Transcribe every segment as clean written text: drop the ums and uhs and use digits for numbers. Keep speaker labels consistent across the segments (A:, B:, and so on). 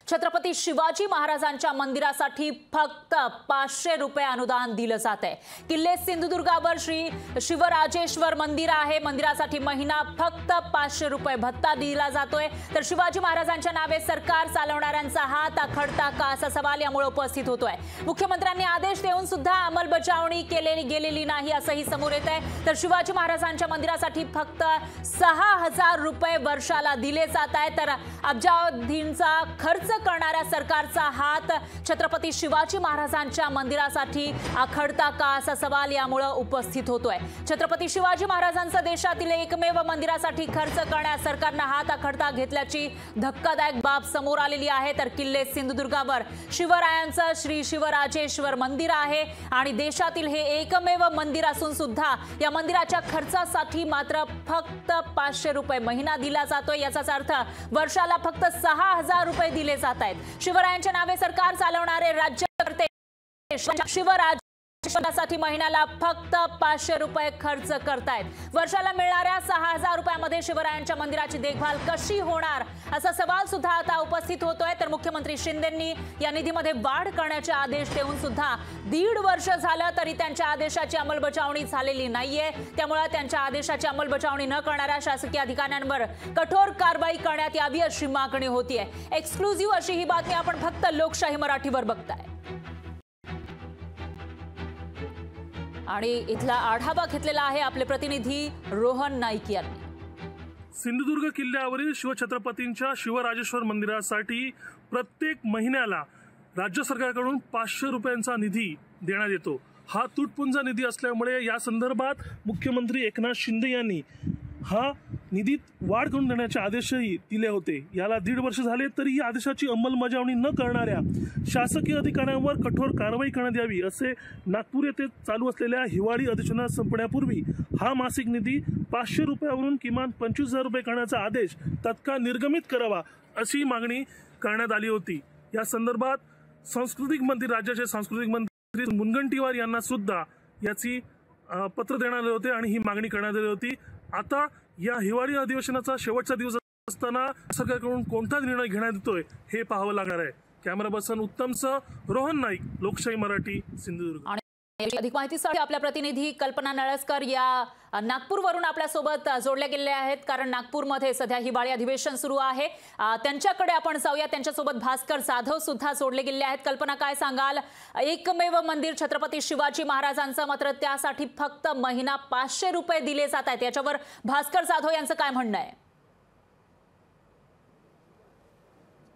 A: छत्रपती शिवाजी महाराजांच्या मंदिरासाठी फक्त 500 रुपये अनुदान दिलं जात आहे। किल्ले सिंधुदुर्गावर श्री शिवराजेश्वर मंदिर आहे। मंदिरासाठी महिना फक्त 500 रुपये भत्ता दिला जातोय। तर शिवाजी महाराजांच्या नावे सरकार चालवणाऱ्यांचा हात आखडता का असा सवाल यामुळे उपस्थित होतोय। मुख्यमंत्र्यांनी आदेश देऊन सुद्धा अंमलबजावणी केलेली गेलेली नाही असंही समोर येत आहे। तर शिवाजी महाराजांच्या मंदिरासाठी फक्त 6000 रुपये वर्षाला दिले जात आहेत। तर अब्जावधींचा खर्च करणाऱ्या सरकारचा हात छत्रपती शिवाजी महाराजांच्या मंदिरासाठी आखडता का असा सवाल यामुळे उपस्थित होतोय। छत्रपती शिवाजी महाराजांचा देशातील एकमेव मंदिरासाठी खर्च करण्यास सरकारने हात आखडता घेतल्याची धक्कादायक बाब समोर आलेली आहे। तर किल्ले सिंधुदुर्गावर शिवरायांचं श्री शिवराजेश्वर मंदिर आहे आणि देशातील हे एकमेव मंदिर असून सुद्धा या मंदिराच्या खर्चासाठी मात्र फक्त 500 रुपये महिना दिला जातोय। याचाच अर्थ वर्षाला फक्त 6000 रुपये दिले जात आहेत। शिवरायांच्या नावे सरकार चालवणारे राज्यकर्ते शिवराजासाठी महिन्याला फक्त 500 रुपये खर्च करतायत। वर्षाला मिळणाऱ्या 6000 रुपयामध्ये शिवरायांच्या मंदिराची देखभाल कशी होणार असा सवाल सुद्धा आता उपस्थित होतोय। तर मुख्यमंत्री शिंदेंनी या निधीमध्ये वाढ करण्याचे आदेश देऊन सुद्धा 1.5 वर्ष झालं तरी त्यांच्या आदेशाची अंमलबजावणी झालेली नाहीये। त्यामुळे त्यांच्या आदेशाची अंमलबजावणी न करणाऱ्या शासकीय अधिकाऱ्यांवर कठोर कारवाई करण्यात यावी अशी मागणी होतीये। एक्सक्लुझिव्ह अशी ही बातमी आपण फक्त लोकशाही मराठीवर बघताय आणि इथला आढावा घेतलेला आहे आपले प्रतिनिधी रोहन नाईक यांनी।
B: सिंधुदुर्ग किल्ल्यावरील शिवछत्रपतींच्या शिवराजेश्वर मंदिरासाठी प्रत्येक महिन्याला राज्य सरकारकडून 500 रुपयांचा निधी देण्यात येतो। हा तुटपुंजा निधी असल्यामुळे या संदर्भात मुख्यमंत्री एकनाथ शिंदे यांनी हा निधीत वाढ करून देण्याचे आदेशही दिले होते। याला 1.5 वर्ष झाले तरी या आदेशाची अंमलबजावणी न करणाऱ्या शासकीय अधिकाऱ्यांवर कठोर कारवाई करण्यात यावी असे नागपूर येथे चालू असलेल्या हिवाळी अधिवेशनात संपण्यापूर्वी हा मासिक निधी 500 रुपयावरून किमान 25,000 रुपये करण्याचा आदेश तत्काळ निर्गमित करावा अशी मागणी करण्यात आली होती। या संदर्भात सांस्कृतिक मंत्री राज्याचे सांस्कृतिक मंत्री मुनगंटीवार यांना सुद्धा याची पत्र देण्यात आले होते आणि ही मागणी करण्यात आली होती। आता या हिवाळी अधिवेशनाचा शेवटचा दिवस असताना सरकारकडून कोणता निर्णय घेण्यात येतोय हे पाहावं लागणार आहे। कॅमेरा पर्सन उत्तमसह रोहन नाईक, लोकशाही मराठी, सिंधुदुर्ग।
A: अधिक माहितीसाठी आपल्या प्रतिनिधी कल्पना नळसकर या नागपूरवरून आपल्या सोबत जोडल्या गेले आहेत, कारण नागपूरमध्ये सध्या हिवाळी अधिवेशन सुरू आहे। त्यांच्याकडे आपण जाऊया। त्यांच्यासोबत भास्कर जाधव सुद्धा जोडले गेले आहेत। कल्पना, काय सांगाल? एकमेव मंदिर छत्रपती शिवाजी महाराजांचं, मात्र त्यासाठी फक्त महिना 500 रुपये दिले जात आहेत। याच्यावर भास्कर जाधव यांचं काय म्हणणं आहे?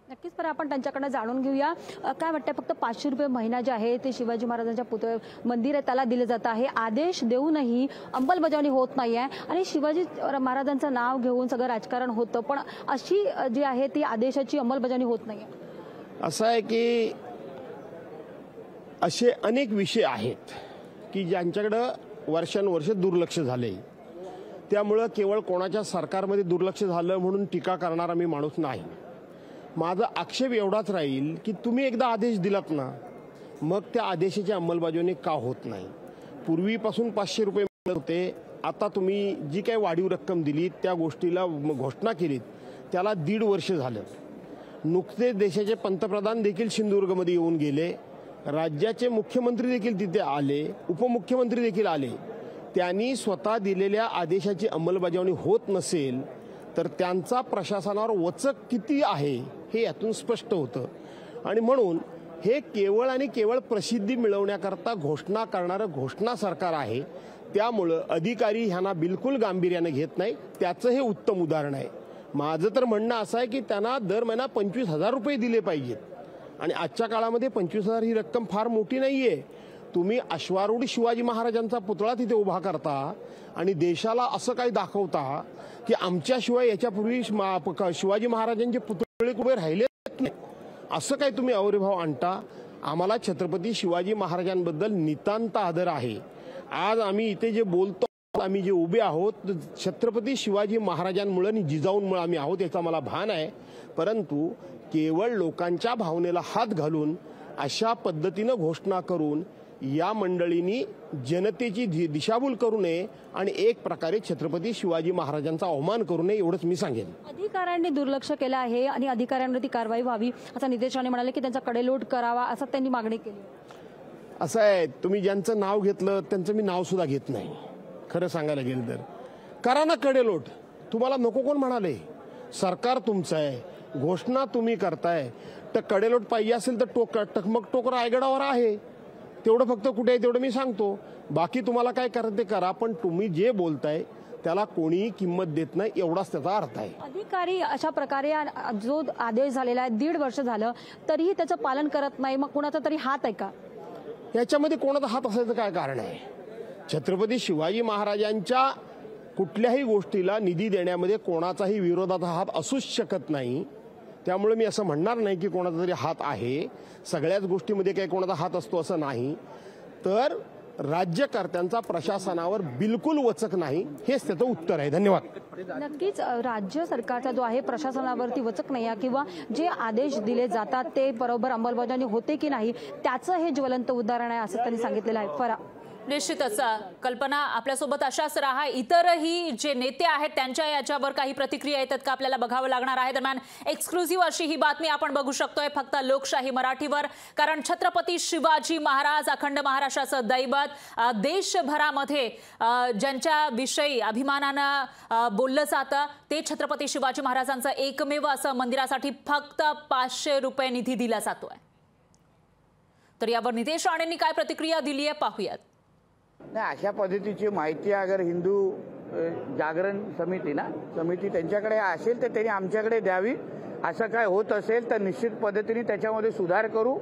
C: नक्कीच, पण आपण त्यांच्याकडे जाणून घेऊया काय वाटतं। फक्त 500 रुपये महिना जे आहे ते शिवाजी महाराजांच्या मंदिर आहे त्याला दिले जात आहे। आदेश देऊनही अंमलबजावणी होत नाही आहे आणि शिवाजी महाराजांचं नाव घेऊन सगळं राजकारण होतं, पण अशी जी आहे ती आदेशाची अंमलबजावणी होत नाही आहे।
D: असं आहे की असे अनेक विषय आहेत की ज्यांच्याकडे वर्षानुवर्ष दुर्लक्ष झाले। त्यामुळे केवळ कोणाच्या सरकारमध्ये दुर्लक्ष झालं म्हणून टीका करणारा मी माणूस नाही। माझा आक्षेप एवढाच राहील की तुम्ही एकदा आदेश दिलात ना, मग त्या आदेशाची अंमलबजावणी का होत नाही? पूर्वीपासून 500 रुपये मिळत होते, आता तुम्ही जी काही वाढीव रक्कम दिली त्या गोष्टीला घोषणा केलीत त्याला 1.5 वर्ष झालं। नुकतेच देशाचे पंतप्रधान देखील सिंधुदुर्गमध्ये येऊन गेले, राज्याचे मुख्यमंत्री देखील तिथे आले, उपमुख्यमंत्री देखील आले। त्यांनी स्वतः दिलेल्या आदेशाची अंमलबजावणी होत नसेल तर त्यांचा प्रशासनावर वचक किती आहे हे यातून स्पष्ट होतं। आणि म्हणून हे केवळ आणि केवळ प्रसिद्धी मिळवण्याकरता घोषणा करणारं घोषणा सरकार आहे। त्यामुळं अधिकारी ह्यांना बिलकुल गांभीर्याने घेत नाही। त्याचं हे उत्तम उदाहरण आहे। माझं तर म्हणणं असं आहे की त्यांना दर महिना 25,000 रुपये दिले पाहिजेत आणि आजच्या काळामध्ये 25,000 ही रक्कम फार मोठी नाहीये। तुम्ही अश्वारूढ शिवाजी महाराजांचा पुतळा तिथे उभा करता आणि देशाला असं काही दाखवता की आमच्याशिवाय याच्यापूर्वी शिवाजी महाराजांचे पुतळे उभे राहिले नाही, असं काही तुम्ही अवैरभाव आणता। आम्हाला छत्रपती शिवाजी महाराजांबद्दल नितांत आदर आहे। आज आम्ही इथे जे बोलतो, आम्ही जे उभे आहोत, छत्रपती शिवाजी महाराजांमुळे आणि जिजाऊंमुळे आम्ही आहोत याचा मला भान आहे। परंतु केवळ लोकांच्या भावनेला हात घालून अशा पद्धतीनं घोषणा करून या मंडळींनी जनतेची दिशाभूल करू नये आणि एक प्रकारे छत्रपती शिवाजी महाराजांचा अवमान करू नये एवढंच मी सांगेन.
C: अधिकाऱ्यांनी दुर्लक्ष केलं आहे आणि अधिकाऱ्यांवरती कारवाई व्हावी असं नितेश राणे म्हणाले की त्यांचा कडेलोट करावा असं त्यांनी मागणी केली.
D: असं आहे, तुम्ही ज्यांचं नाव घेतलं त्यांचं मी नाव सुद्धा घेत नाही. खरं सांगायला गेलं तर करा ना कडेलोट. तुम्हाला नको कोण म्हणाले? सरकार तुमचं आहे, घोषणा तुम्ही करताय. तर कडेलोट पाहिजे असेल तर टकमक टोक रायगडावर आहे, तेवढं फक्त कुठे आहे तेवढं मी सांगतो. बाकी तुम्हाला काय करायचं ते करा, पण तुम्ही जे बोलताय त्याला कोणीही किंमत देत नाही एवढाच त्याचा अर्थ आहे.
C: अधिकारी अशा प्रकारे जो आदेश झालेला आहे 1.5 वर्ष झालं तरीही त्याचं पालन करत नाही, मग कोणाचा तरी हात आहे का
D: याच्यामध्ये? कोणाचा हात असायचं काय कारण आहे? छत्रपती शिवाजी महाराजांच्या कुठल्याही गोष्टीला निधी देण्यामध्ये कोणाचाही विरोधाचा हात असूच शकत नाही. त्यामुळे मी असं म्हणणार नाही की कोणाचा तरी हात आहे. सगळ्याच गोष्टीमध्ये काही कोणाचा हात असतो असं नाही. तर राज्यकर्त्यांचा प्रशासनावर बिलकुल वचक नाही, हेच त्याचं उत्तर आहे. धन्यवाद.
C: नक्कीच राज्य सरकारचा जो आहे प्रशासनावरती वचक नाही आहे किंवा जे आदेश दिले जातात ते बरोबर अंमलबजावणी होते की नाही त्याचं हे ज्वलंत उदाहरण आहे असं त्यांनी सांगितलेलं आहे. फरा
A: निश्चितच कल्पना आपल्यासोबत अशाच राहा. इतरही जे नेते आहेत त्यांच्या याच्यावर काही प्रतिक्रिया येतात का आपल्याला बघावं लागणार आहे. दरम्यान एक्सक्लुझिव्ह अशी ही बातमी आपण बघू शकतोय फक्त लोकशाही मराठीवर. कारण छत्रपती शिवाजी महाराज अखंड महाराष्ट्राचं दैवत, देशभरामध्ये ज्यांच्या विषयी अभिमानानं बोललं जातं ते छत्रपती शिवाजी महाराजांचं एकमेव असं मंदिरासाठी फक्त 500 रुपये निधी दिला जातोय. तर यावर नितेश राणेंनी काय प्रतिक्रिया दिली आहे पाहूयात.
E: नाही, अशा पद्धतीची माहिती अगर हिंदू जागरण समिती त्यांच्याकडे असेल तर त्यांनी आमच्याकडे द्यावी. असं काय होत असेल तर निश्चित पद्धतीने त्याच्यामध्ये सुधार करू.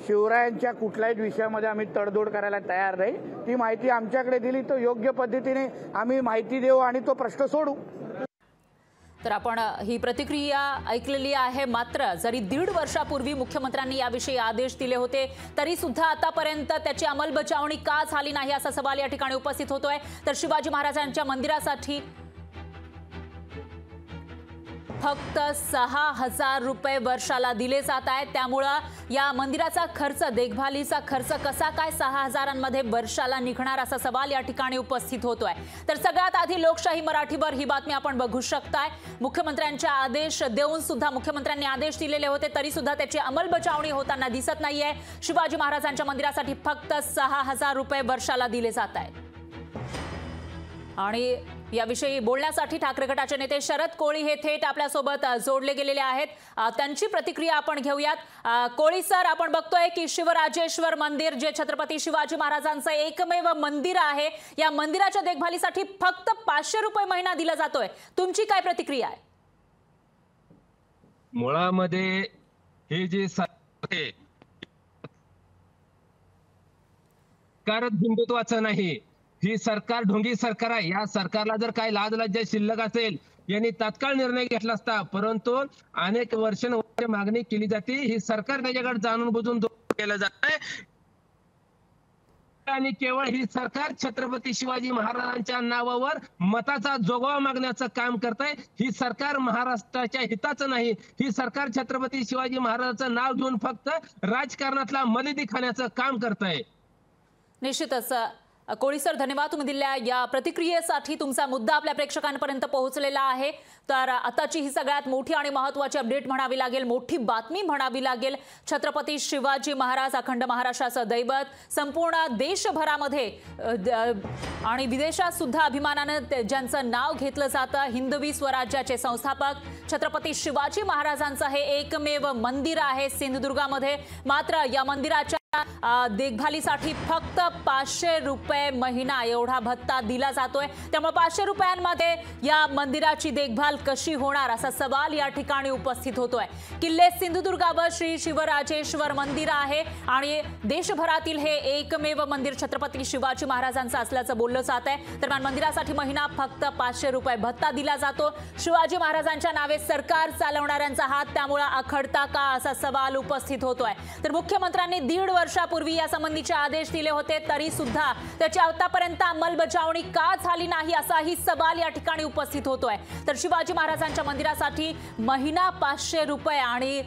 E: शिवरायांच्या कुठल्याही विषयामध्ये आम्ही तडजोड करायला तयार नाही. ती माहिती आमच्याकडे दिली तर योग्य पद्धतीने आम्ही माहिती देऊ आणि तो प्रश्न सोडू.
A: तर आपण ही प्रतिक्रिया ऐकलेली आहे. मात्र जरी 1.5 वर्षापूर्वी मुख्यमंत्र्यांनी याविषयी आदेश दिले होते तरी सुद्धा आतापर्यंत त्याची अंमलबजावणी का झाली नाही असा सवाल या ठिकाणी उपस्थित होतोय. तर शिवाजी महाराजांच्या मंदिरासाठी फक्त 6,000 रुपये वर्षाला दिले जात आहेत. त्यामुळं या मंदिराचा खर्च, देखभालीचा खर्च कसा काय 6,000मध्ये वर्षाला निघणार असा सवाल या ठिकाणी उपस्थित होतोय. तर सगळ्यात आधी लोकशाही मराठीवर ही बातमी आपण बघू शकताय. मुख्यमंत्र्यांच्या आदेश देऊन सुद्धा मुख्यमंत्र्यांनी आदेश दिलेले होते तरी सुद्धा त्याची अंमलबजावणी होताना दिसत नाहीये. शिवाजी महाराजांच्या मंदिरासाठी फक्त 6,000 रुपये वर्षाला दिले जात आहेत. आणि याविषयी बोलण्यासाठी ठाकरे गटाचे नेते शरद कोळी हे थेट आपल्यासोबत जोडले गेलेले आहेत. त्यांची प्रतिक्रिया आपण घेऊयात. कोळी सर, आपण बघतोय की शिवराजेश्वर मंदिर जे छत्रपती शिवाजी महाराजांचं एकमेव मंदिर आहे, या मंदिराच्या देखभालीसाठी फक्त 500 रुपये महिना दिला जातोय. तुमची काय प्रतिक्रिया आहे?
F: मुळामध्ये हे जे हिंदुत्वाचं नाही, ही सरकार ढोंगी सरकार आहे. या सरकारला जर काही लाजलज्जा शिल्लक असेल यांनी तात्काळ निर्णय घेतला असता. परंतु अनेक वर्षांवर मागणी केली जाते, ही सरकार त्याच्याकडे जाणून बुजून केलं जात आहे आणि केवळ ही सरकार छत्रपती शिवाजी महाराजांच्या नावावर मताचा जोगवा मागण्याचं काम करत आहे. ही सरकार महाराष्ट्राच्या हिताचं नाही, ही सरकार छत्रपती शिवाजी महाराजांचं नाव घेऊन फक्त राजकारणातला मलिदी खाण्याचं काम करत आहे.
A: निश्चितच कोळी सर, धन्यवाद तुम्ही दिलेल्या या प्रतिक्रियेसाठी. तुमचा मुद्दा आपल्या प्रेक्षकांपर्यंत पोहोचलेला आहे. तर आताची ही सगळ्यात मोठी आणि महत्त्वाची अपडेट म्हणावी लागेल, मोठी बातमी म्हणावी लागेल. छत्रपती शिवाजी महाराज अखंड महाराष्ट्राचं दैवत, संपूर्ण देशभरामध्ये आणि विदेशात सुद्धा अभिमानानं ज्यांचं नाव घेतलं जातं, हिंदवी स्वराज्याचे संस्थापक छत्रपती शिवाजी महाराजांचं हे एकमेव मंदिर आहे सिंधुदुर्गामध्ये. मात्र या मंदिराच्या देखभालीसाठी फक्त 500 रुपये महिना एवढा भत्ता दिला जातोय. त्यामुळे 500 रुपयांमध्ये या मंदिराची देखभाल कशी होणार असा सवाल या ठिकाणी उपस्थित होतोय. किल्ले सिंधुदुर्गावर श्री शिवराजेश्वर मंदिर आहे आणि देशभरातील हे एकमेव मंदिर छत्रपती शिवाजी महाराजांचं असल्याचं बोललं जात आहे. दरम्यान मंदिरासाठी महिना फक्त 500 रुपये भत्ता दिला जातो. शिवाजी महाराजांच्या नावे सरकार चालवणाऱ्यांचा हात त्यामुळे आखडता का असा सवाल उपस्थित होतोय. तर मुख्यमंत्र्यांनी 1.5 वर्ष वर्षापूर्वी या संबंधीचे आदेश दिले होते तरी सुद्धा त्याची आतापर्यंत अंमलबजावणी का झाली नाही असाही सवाल या ठिकाणी उपस्थित होतोय। तर शिवाजी महाराजांच्या मंदिरासाठी महिना 500 रुपये आणि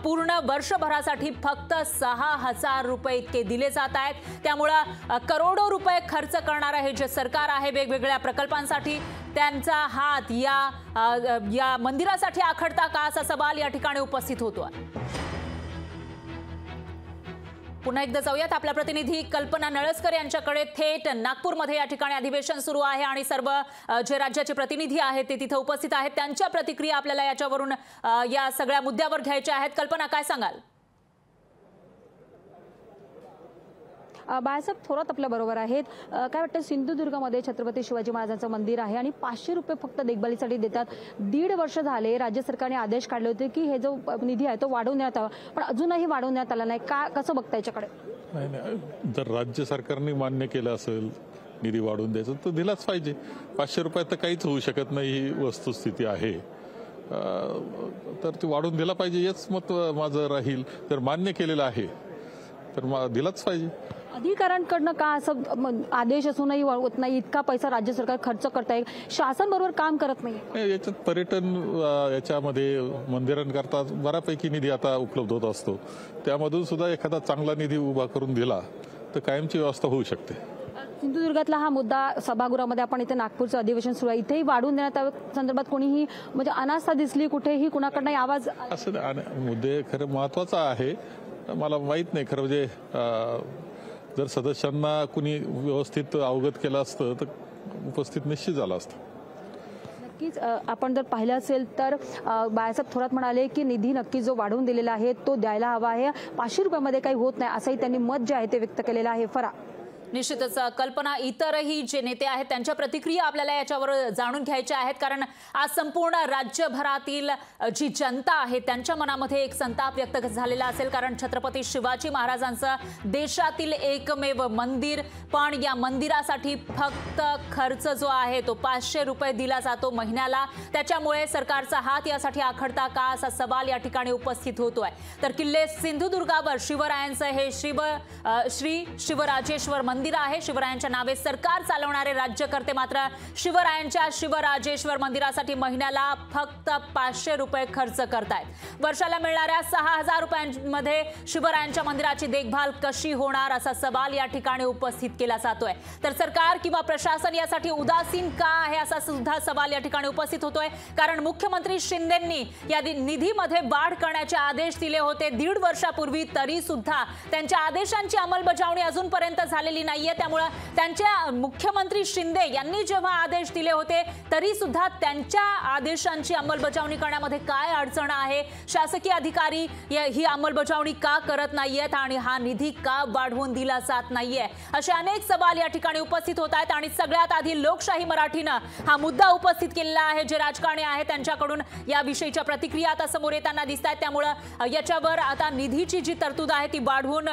A: पूर्ण वर्षभरासाठी फक्त 6000 रुपये इतके दिले जात आहेत। त्यामुळे करोडो रुपये खर्च करणारे हे जे सरकार आहे वेगवेगळ्या प्रकल्पांसाठी त्यांचा हात या मंदिरासाठी आखडता का असा सवाल या ठिकाणी उपस्थित होतो। पुन्हा एकदा जाऊयात आपल्या प्रतिनिधी कल्पना नळसकर यांच्याकडे। थेट नागपूरमध्ये या ठिकाणी अधिवेशन सुरू आहे आणि सर्व जे राज्याचे प्रतिनिधी आहेत ते तिथे उपस्थित आहेत, त्यांच्या प्रतिक्रिया आपल्याला याच्यावरून या सगळ्या मुद्द्यावर घ्यायच्या आहेत। कल्पना, काय सांगाल?
C: बाळासाहेब थोरात आपल्या बरोबर आहेत। काय वाटतं, सिंधुदुर्गमध्ये छत्रपती शिवाजी महाराजांचं मंदिर आहे आणि 500 रुपये फक्त देखभालीसाठी देतात। 1.5 वर्ष झाले राज्य सरकारने आदेश काढले होते की हे जो निधी आहे तो वाढवण्यात यावा, पण अजूनही वाढवण्यात आला नाही। कसं बघता याच्याकडे?
G: नाही, जर राज्य सरकारने मान्य केलं असेल निधी वाढवून द्यायचं तर दिलाच पाहिजे। 500 रुपयात तर काहीच होऊ शकत नाही, ही वस्तुस्थिती आहे। तर ती वाढवून दिला पाहिजे हेच मत माझं राहील। जर मान्य केलेलं आहे तर दिलाच पाहिजे।
C: अधिकाऱ्यांकडनं का असं आदेश असूनही होत नाही? इतका पैसा राज्य सरकार खर्च करत आहे, शासन बरोबर काम करत नाही।
G: याच्यात पर्यटन याच्यामध्ये मंदिरांकरता बऱ्यापैकी निधी आता उपलब्ध होत असतो, त्यामधून सुद्धा एखादा चांगला निधी उभा करून दिला तर कायमची व्यवस्था होऊ शकते।
C: सिंधुदुर्गातला हा मुद्दा सभागृहामध्ये आपण इथे नागपूरचं अधिवेशन सुरू आहे, इथेही वाढून देण्यात संदर्भात कोणीही म्हणजे अनास्था दिसली कुठेही, कुणाकडनं आवाज?
G: असं मुद्दे खरं महत्वाचा आहे, मला माहित नाही खरं म्हणजे जर सदस्यांना कुणी व्यवस्थित अवगत केलं असतं तर उपस्थित निश्चित झालं असतं।
C: नक्कीच आपण जर पाहिलं असेल तर बाळासाहेब थोरात म्हणाले की निधी नक्की जो वाढवून दिलेला आहे तो द्यायला हवा आहे, 500 रुपयामध्ये काही होत नाही असंही त्यांनी मत जे आहे ते व्यक्त केलेलं आहे। फरा
A: निश्चितच कल्पना, इतरही जे नेते आहेत त्यांच्या प्रतिक्रिया आपल्याला याच्यावर जाणून घ्यायच्या आहेत, कारण आज संपूर्ण राज्यभरातील जी जनता आहे त्यांच्या मनामध्ये एक संताप व्यक्त झालेला असेल, कारण छत्रपती शिवाजी महाराजांचं देशातील एकमेव मंदिर, पण या मंदिरासाठी फक्त खर्च जो आहे तो 500 रुपये दिला जातो महिन्याला। त्याच्यामुळे सरकारचा हात यासाठी आखडता का असा सवाल या ठिकाणी उपस्थित होतोय। तर किल्ले सिंधुदुर्गावर शिवरायांचं हे श्री शिवराजेश्वर मंदिर आहे। शिवरायांच्या नावे सरकार चालवणारे राज्यकर्ते मात्र शिवरायांच्या शिवराजेश्वर मंदिरासाठी महिन्याला फक्त 500 रुपये खर्च करतायत। वर्षाला मिळणाऱ्या 6000 रुपयांमध्ये शिवरायांच्या मंदिराची देखभाल कशी होणार असा सवाल या ठिकाणी उपस्थित केला जातोय। तर सरकार किंवा प्रशासन यासाठी उदासीन का आहे असा सुद्धा सवाल या ठिकाणी उपस्थित होतोय, कारण मुख्यमंत्री शिंदेंनी या निधीमध्ये वाढ करण्याचे आदेश दिले होते 1.5 वर्षापूर्वी, तरी सुद्धा त्यांच्या आदेशांची अंमलबजावणी अजूनपर्यंत झालेली नाहीये। त्यामुळे त्यांच्या मुख्यमंत्री शिंदे यांनी जेव्हा आदेश दिले होते तरी सुद्धा त्यांच्या आदेशांची अंमलबजावणी करण्यामध्ये काय अडचण आहे, शासकीय अधिकारी ही अंमलबजावणी का करत नाहीयेत आणि हा निधी का वाढवून दिला जात नाहीये, असे अनेक सवाल या ठिकाणी उपस्थित होत आहेत। आणि सगळ्यात आधी लोकशाही मराठीनं हा मुद्दा उपस्थित केलेला आहे। जे राजकारणी आहेत त्यांच्याकडून याविषयीच्या प्रतिक्रिया आता समोर येताना दिसत आहेत, त्यामुळे याच्यावर आता निधीची जी तरतूद आहे ती वाढवून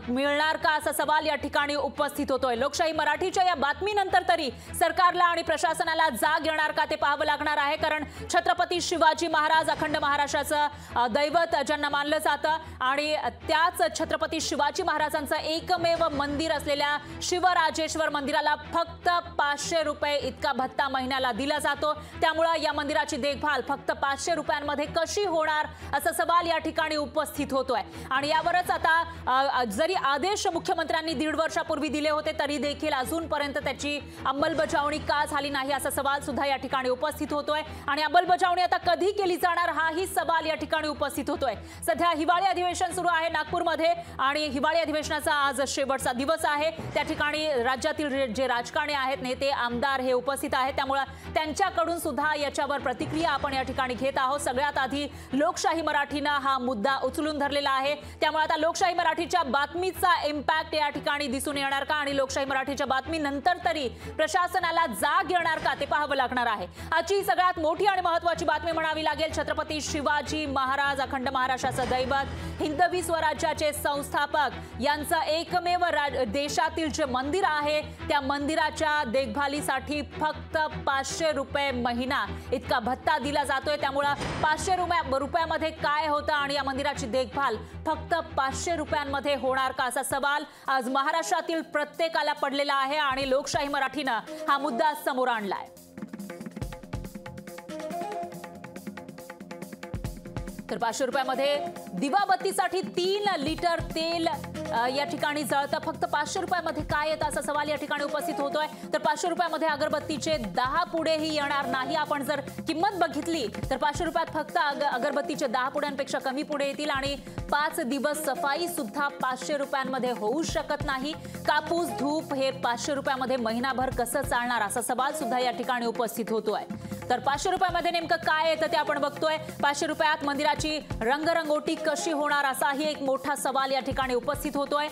A: मिळणार का असा सवाल या ठिकाणी उपस्थित होतोय। लोकशाही मराठीच्या या बातमीनंतर तरी सरकारला आणि प्रशासनाला जाग येणार का ते पाहावं लागणार आहे, कारण छत्रपती शिवाजी महाराज अखंड महाराष्ट्राचं दैवत ज्यांना मानलं जातं आणि त्याच छत्रपती शिवाजी महाराजांचं एकमेव मंदिर असलेल्या शिवराजेश्वर मंदिराला फक्त 500 रुपये इतका भत्ता महिन्याला दिला जातो। त्यामुळे या मंदिराची देखभाल फक्त 500 रुपयांमध्ये कशी होणार असा सवाल या ठिकाणी उपस्थित होतोय। आणि यावरच आता जरी आदेश मुख्यमंत्र्यांनी 1.5 वर्षापूर्वी दिले होते तरी देखील अजूनपर्यंत त्याची अंमलबजावणी का झाली नाही असा सवाल सुद्धा या ठिकाणी उपस्थित होतोय। आणि अंमलबजावणी आता कधी केली जाणार हाही सवाल या ठिकाणी उपस्थित होतोय। सध्या हिवाळी अधिवेशन सुरू आहे नागपूरमध्ये आणि हिवाळी अधिवेशनाचा आज शेवटचा दिवस आहे। त्या ठिकाणी राज्यातील जे राजकारणी आहेत, नेते, आमदार हे उपस्थित आहेत, त्यामुळे त्यांच्याकडून सुद्धा याच्यावर प्रतिक्रिया आपण या ठिकाणी घेत आहोत। सगळ्यात आधी लोकशाही मराठीनं हा मुद्दा उचलून धरलेला आहे, त्यामुळे आता लोकशाही मराठीच्या बातमीचा इम्पॅक्ट या ठिकाणी दिसून येणार का आणि लोकशाही मराठीच्या बातमीनंतर तरी प्रशासनाला जाग येणार का ते पाहावं लागणार आहे। आजची सगळ्यात मोठी आणि महत्त्वाची बातमी म्हणावी लागेल छत्रपती शिवाजी महाराज अखंड महाराष्ट्राचं दैवत हिंदवी स्वराज्याचे संस्थापक यांचं एकमेव देशातील जे मंदिर आहे त्या मंदिराच्या देखभालीसाठी फक्त 500 रुपये महिना इतका भत्ता दिला जातोय। त्यामुळे 500 रुपयामध्ये काय होतं आणि या मंदिराची देखभाल फक्त 500 रुपयांमध्ये होणार का असा सवाल आज महाराष्ट्रातील प्रत्येकाला पडलेला आहे आणि लोकशाही मराठीनं हा मुद्दा समोर आणलाय। तर 500 रुपयामध्ये दिवाबत्तीसाठी 3 लिटर तेल या ठिकाणी जळतं। फक्त 500 रुपयामध्ये काय येतं असा सवाल या ठिकाणी उपस्थित होतोय। तर 500 रुपयामध्ये अगरबत्तीचे 10 पुडेही येणार नाही। आपण जर किंमत बघितली तर 500 रुपयात फक्त अगरबत्तीचे 10 पुड्यांपेक्षा कमी पुडे येतील आणि 5 दिवस सफाई सुद्धा 500 रुपयांमध्ये होऊ शकत नाही। कापूस धूप हे 500 रुपयामध्ये महिनाभर कसं चालणार असा सवाल सुद्धा या ठिकाणी उपस्थित होतोय। तर 500 रुपयामध्ये नेमकं काय येतं ते आपण बघतोय। 500 रुपयात मंदिराची रंगरंगोटी कशी होणार असाही एक मोठा सवाल या ठिकाणी उपस्थित होतोय।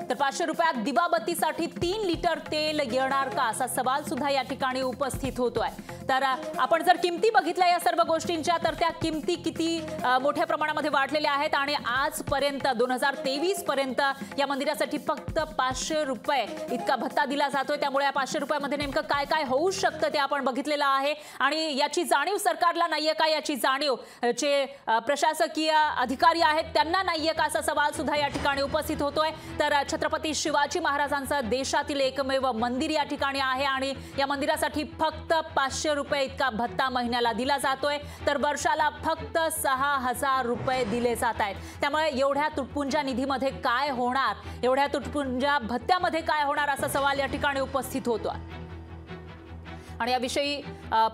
A: तर 500 रुपयात दिवाबत्तीसाठी 3 लिटर तेल येणार का असा सवाल सुद्धा या ठिकाणी उपस्थित होतोय। तर आपण जर किमती बघितल्या या सर्व गोष्टींच्या तर त्या किमती किती मोठ्या प्रमाणामध्ये वाढलेल्या आहेत आणि आजपर्यंत 2023 पर्यंत या मंदिरासाठी फक्त 500 रुपये इतका भत्ता दिला जातोय। त्यामुळे या 500 रुपयामध्ये नेमकं काय काय होऊ शकतं ते आपण बघितलेलं आहे आणि याची जाणीव सरकारला नाहीये का, याची जाणीव जे प्रशासकीय अधिकारी आहेत त्यांना नाहीये का असा सवाल सुद्धा या ठिकाणी उपस्थित होतोय। तर छत्रपती शिवाजी महाराजांचं देशातील एकमेव मंदिर या ठिकाणी आहे आणि या मंदिरासाठी फक्त 500 रुपये इतका भत्ता महिन्याला दिला जातोय। तर वर्षाला फक्त 6000 रुपये दिले जात आहेत। त्यामुळे एवढ्या तुटपुंजा निधीमध्ये काय होणार, एवढ्या तुटपुंजा भत्त्यामध्ये काय होणार असा सवाल या ठिकाणी उपस्थित होतो आणि याविषयी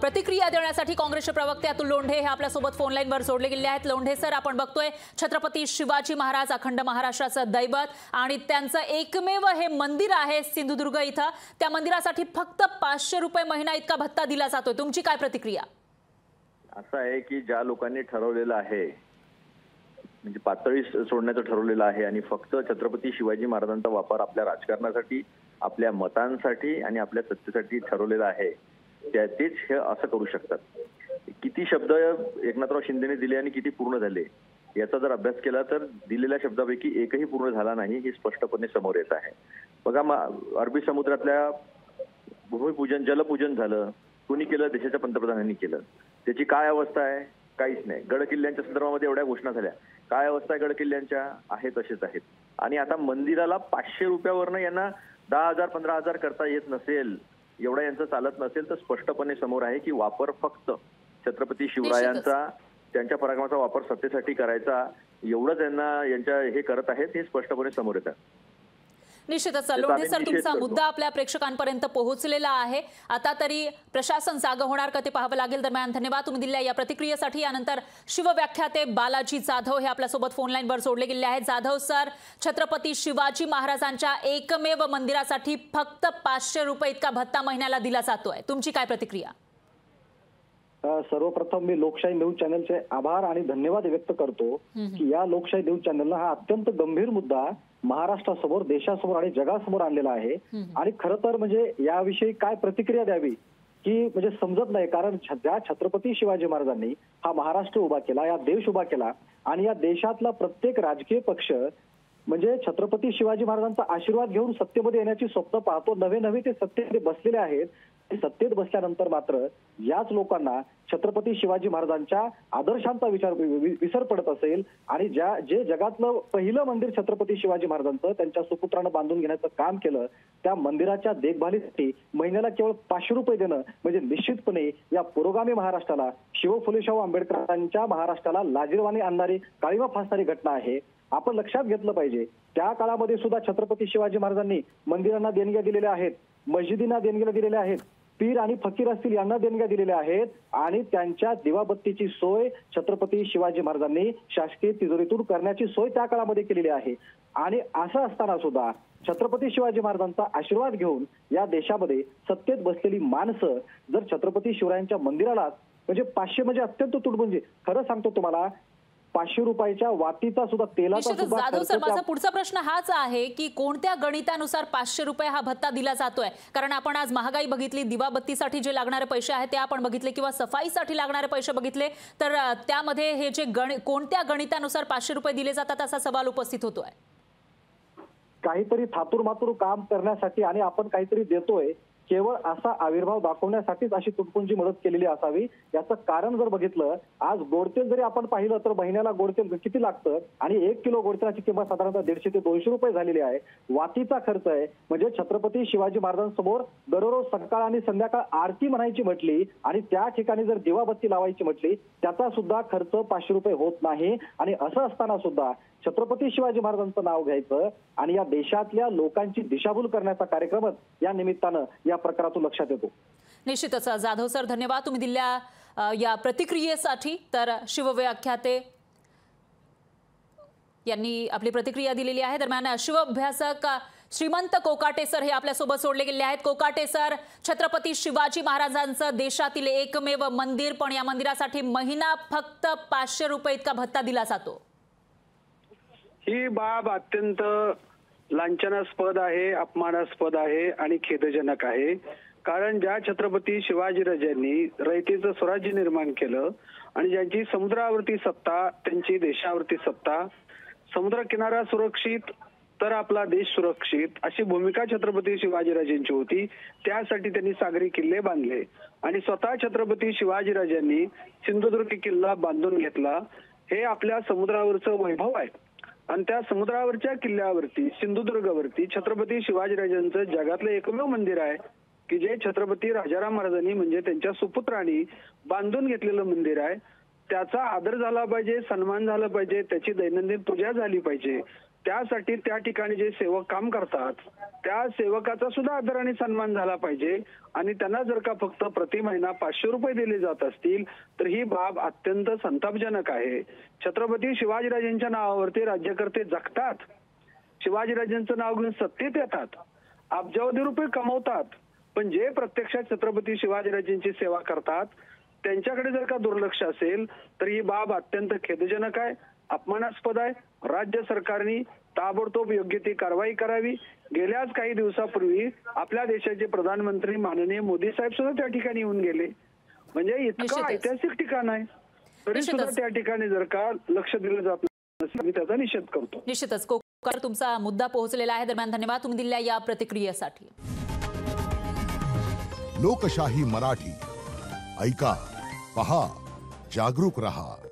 A: प्रतिक्रिया देण्यासाठी काँग्रेसचे प्रवक्ते अतुल लोंढे हे आपल्यासोबत फोन लाईनवर जोडले गेले आहेत। लोंढे सर, आपण बघतोय छत्रपती शिवाजी महाराज अखंड महाराष्ट्राचं दैवत आणि त्यांचं एकमेव हे मंदिर आहे सिंधुदुर्ग इथं, त्या मंदिरासाठी फक्त 500 रुपये महिना इतका भत्ता दिला जातोय। तुमची काय प्रतिक्रिया?
H: असं आहे की ज्या लोकांनी ठरवलेलं आहे म्हणजे पातळी सोडण्याचं ठरवलेलं आहे आणि फक्त छत्रपती शिवाजी महाराजांचा वापर आपल्या राजकारणासाठी, आपल्या मतांसाठी आणि आपल्या सत्तेसाठी ठरवलेला आहे तेच हे असं करू शकतात। किती शब्द एकनाथराव शिंदेने दिले आणि किती पूर्ण झाले याचा जर अभ्यास केला तर दिलेल्या शब्दापैकी एकही पूर्ण झाला नाही हे स्पष्टपणे समोर येत आहे। बघा, अरबी समुद्रातल्या भूमिपूजन, जलपूजन झालं, कोणी केलं? देशाच्या पंतप्रधानांनी केलं। त्याची काय अवस्था आहे? काहीच नाही। गड किल्ल्यांच्या संदर्भामध्ये एवढ्या घोषणा झाल्या, काय अवस्था आहे गड किल्ल्यांच्या? आहे तसेच आहेत। आणि आता मंदिराला 500 रुपयावरनं यांना 10,000 15,000 करता येत नसेल, एवढा यांचं चालत नसेल तर स्पष्टपणे समोर आहे की वापर फक्त छत्रपती शिवरायांचा, त्यांच्या पराक्रमाचा वापर सत्तेसाठी करायचा एवढंच यांच्या हे करत आहेत हे स्पष्टपणे समोर येतं।
A: निश्चितच लोंढे सर, तुमचा मुद्दा आपल्या प्रेक्षकांपर्यंत पोहोचलेला आहे। आता तरी प्रशासन जागं होणार का ते पाहावं लागेल। दरम्यान धन्यवाद तुम्ही दिलेल्या या प्रतिक्रियेसाठी। यानंतर शिवव्याख्याते बालाजी जाधव हे आपल्यासोबत फोन लाईनवर जोडले गेले आहेत। जाधव सर, छत्रपती शिवाजी महाराजांच्या एकमेव मंदिरासाठी फक्त 500 रुपये इतका भत्ता महिन्याला दिला जातोय, तुमची काय प्रतिक्रिया?
I: सर्वप्रथम मी लोकशाही न्यूज चॅनलचे आभार आणि धन्यवाद व्यक्त करतो की या लोकशाही न्यूज चॅनलला हा अत्यंत गंभीर मुद्दा महाराष्ट्रासमोर, देशासमोर आणि जगासमोर आणलेला आहे आणि खरं तर म्हणजे याविषयी काय प्रतिक्रिया द्यावी की म्हणजे समजत नाही। कारण ज्या छत्रपती शिवाजी महाराजांनी हा महाराष्ट्र उभा केला, या देश उभा केला आणि या देशातला प्रत्येक राजकीय पक्ष म्हणजे छत्रपती शिवाजी महाराजांचा आशीर्वाद घेऊन सत्तेमध्ये येण्याची स्वप्न पाहतो। नवे ते सत्तेमध्ये बसलेले आहेत। सत्तेत बसल्यानंतर मात्र याच लोकांना छत्रपती शिवाजी महाराजांच्या आदर्शांचा विसर पडत असेल आणि जे जगातलं पहिलं मंदिर छत्रपती शिवाजी महाराजांचं त्यांच्या सुपुत्रानं बांधून घेण्याचं काम केलं, त्या मंदिराच्या देखभालीसाठी महिन्याला केवळ 500 रुपये देणं म्हणजे निश्चितपणे या पुरोगामी महाराष्ट्राला, शिव फुले शाहू आंबेडकरांच्या महाराष्ट्राला लाजिरवाणी आणणारी, काळीमा फासणारी घटना आहे। आपण लक्षात घेतलं पाहिजे त्या काळामध्ये सुद्धा छत्रपती शिवाजी महाराजांनी मंदिरांना देणग्या दिलेल्या आहेत, मस्जिदींना देणग्या दिलेल्या आहेत, पीर आणि फकीर असतील यांना देणग्या दिलेल्या आहेत आणि त्यांच्या दिवाबत्तीची सोय छत्रपती शिवाजी महाराजांनी शासकीय तिजोरीतून करण्याची सोय त्या काळामध्ये केलेली आहे। आणि असं असताना सुद्धा छत्रपती शिवाजी महाराजांचा आशीर्वाद घेऊन या देशामध्ये सत्तेत बसलेली माणसं जर छत्रपती शिवरायांच्या मंदिराला म्हणजे 500 म्हणजे अत्यंत तुटपुंजी, खरं सांगतो तुम्हाला 500 रुपयाच्या वातीचा सुद्धा तेलाचा
A: निश्चितच
I: सुद्धा
A: जाधव
I: खर्च
A: सर, माझा
I: त्या-
A: पुढचा प्रश्न हाच आहे की कोणत्या गणितानुसार 500 रुपये हा भत्ता दिला जातोय? कारण आपण आज महागाई बघितली, दिवाबत्तीसाठी जे लागणारे पैसे आहेत ते आपण बघितले, किंवा सफाईसाठी लागणारे पैसे बघितले, तर त्यामध्ये हे जे कोणत्या गणितानुसार 500 रुपये दिले जातात असा सवाल उपस्थित होतोय.
I: काहीतरी थातूर काम करण्यासाठी आणि आपण काहीतरी देतोय केवळ असा आविर्भाव दाखवण्यासाठीच अशी तुटपुंजी मदत केलेली असावी. याचं कारण जर बघितलं, आज गोडतेल जरी आपण पाहिलं तर महिन्याला गोडतेल किती लागतं आणि 1 किलो गोडतेलाची किंमत साधारणतः 150 ते 200 रुपये झालेली आहे. वातीचा खर्च आहे, म्हणजे छत्रपती शिवाजी महाराजांसमोर दररोज सकाळ आणि संध्याकाळ आरती म्हणायची म्हटली आणि त्या ठिकाणी जर दिवाबत्ती लावायची म्हटली त्याचा सुद्धा खर्च 500 रुपये होत नाही. आणि असं असताना सुद्धा छत्रपती शिवाजी महाराजांचं नाव घ्यायचं आणि या देशातल्या लोकांची दिशाभूल करण्याचा कार्यक्रमच या निमित्तानं या प्रकारातून लक्षात येतो.
A: निश्चितच जाधव सर, धन्यवाद तुम्ही दिलेल्या या प्रतिक्रियेसाठी. तर शिवव्याख्याते यांनी आपली प्रतिक्रिया दिलेली आहे. दरम्यान शिवअभ्यासक श्रीमंत कोकाटे सर हे आपल्यासोबत सोडले गेले आहेत. कोकाटे सर, छत्रपती शिवाजी महाराजांचं देशातील एकमेव मंदिर, पण या मंदिरासाठी महिना फक्त 500 रुपये इतका भत्ता दिला जातो.
J: ही बाब अत्यंत लांछनास्पद आहे, अपमानास्पद आहे आणि खेदजनक आहे. कारण ज्या छत्रपती शिवाजीराजांनी रयतेचं स्वराज्य निर्माण केलं आणि ज्यांची समुद्रावरती सत्ता, त्यांची देशावरती सत्ता, समुद्र किनारा सुरक्षित तर आपला देश सुरक्षित अशी भूमिका छत्रपती शिवाजीराजांची होती. त्यासाठी त्यांनी सागरी किल्ले बांधले आणि स्वतः छत्रपती शिवाजीराजांनी सिंधुदुर्ग किल्ला बांधून घेतला. हे आपल्या समुद्रावरचं वैभव आहे आणि त्या समुद्रावरच्या किल्ल्यावरती सिंधुदुर्गावरती छत्रपती शिवाजीराजांचं जगातलं एकमेव मंदिर आहे की जे छत्रपती राजाराम महाराजांनी म्हणजे त्यांच्या सुपुत्रांनी बांधून घेतलेलं मंदिर आहे. त्याचा आदर झाला पाहिजे, सन्मान झाला पाहिजे, त्याची दैनंदिन पूजा झाली पाहिजे. त्यासाठी त्या ठिकाणी जे सेवक काम करतात त्या सेवकाचा सुद्धा आदर आणि सन्मान झाला पाहिजे. आणि त्यांना जर का फक्त प्रति महिना 500 रुपये दिले जात असतील तर ही बाब अत्यंत संतापजनक आहे. छत्रपती शिवाजीराजांच्या नावावरती राज्यकर्ते जगतात, शिवाजीराजांचं नाव घेऊन सत्तेत येतात, अब्जावधी रुपये कमवतात, पण जे प्रत्यक्षात छत्रपती शिवाजीराजांची सेवा करतात त्यांच्याकडे जर का दुर्लक्ष असेल तर ही बाब अत्यंत खेदजनक आहे, अपमानास्पद आहे. राज्य सरकारने ताबडतोब योग्य ती कारवाई करावी. गेल्याच काही दिवसापूर्वी आपल्या देशाचे प्रधानमंत्री माननीय मोदी साहेब सुद्धा त्या ठिकाणी येऊन गेले. म्हणजे इतकं ऐतिहासिक ठिकाण आहे तरी सुद्धा त्या ठिकाणी जर का लक्ष दिलं जात नसेल मी त्याचा निषेध करतो.
A: निश्चितच कोकाटे, तुमचा मुद्दा पोहोचलेला आहे. दरम्यान धन्यवाद तुम्ही दिलेल्या या प्रतिक्रियेसाठी.
K: लोकशाही मराठी ऐका, पहा, जागरूक रहा.